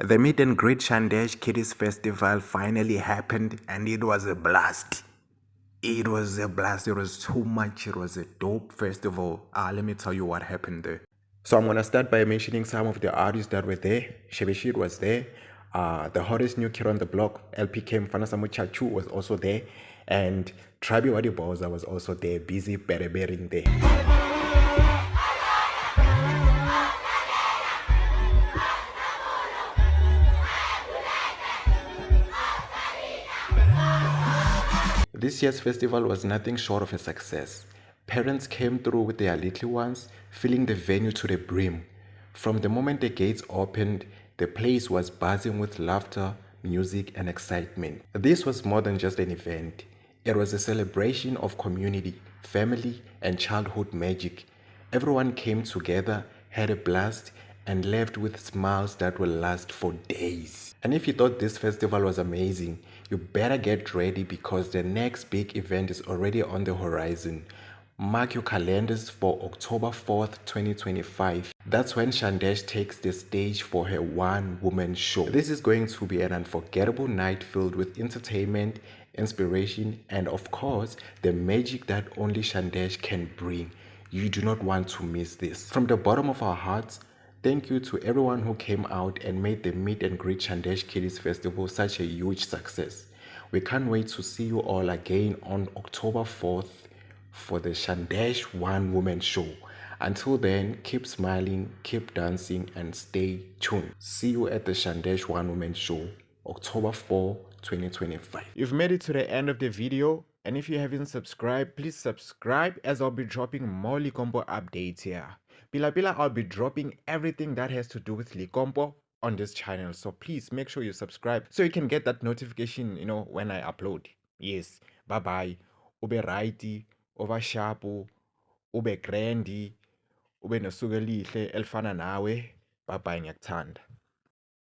The meet and greet Shandesh Kiddies Festival finally happened and it was a blast. It was a blast. It was too much. It was a dope festival. Let me tell you what happened there. So I'm gonna start by mentioning some of the artists that were there. Shebeshid was there. The hottest new kid on the block, LPK Mfana Samu Chachu was also there, and Trabi Wadi Bowser was also there, busy berebering there. This year's festival was nothing short of a success. Parents came through with their little ones, filling the venue to the brim. From the moment the gates opened, the place was buzzing with laughter, music, and excitement. This was more than just an event. It was a celebration of community, family, and childhood magic. Everyone came together, had a blast, and left with smiles that will last for days. And if you thought this festival was amazing, you better get ready because the next big event is already on the horizon. Mark your calendars for October 4th, 2025. That's when Shandesh takes the stage for her one-woman show. This is going to be an unforgettable night filled with entertainment, inspiration, and of course, the magic that only Shandesh can bring. You do not want to miss this. From the bottom of our hearts, thank you to everyone who came out and made the Meet and Greet Shandesh Kiddies Festival such a huge success. We can't wait to see you all again on October 4th for the Shandesh One Woman Show. Until then, keep smiling, keep dancing, and stay tuned. See you at the Shandesh One Woman Show, October 4, 2025. You've made it to the end of the video, and if you haven't subscribed, please subscribe as I'll be dropping more Likompo updates here. Pila, I'll be dropping everything that has to do with Likompo on this channel, so please make sure you subscribe so you can get that notification, when I upload. Yes, bye-bye. Ube righty, over sharpu, ube grandi, ube nosuku elihle elifana nawe. Bye bye, ngiyakuthanda.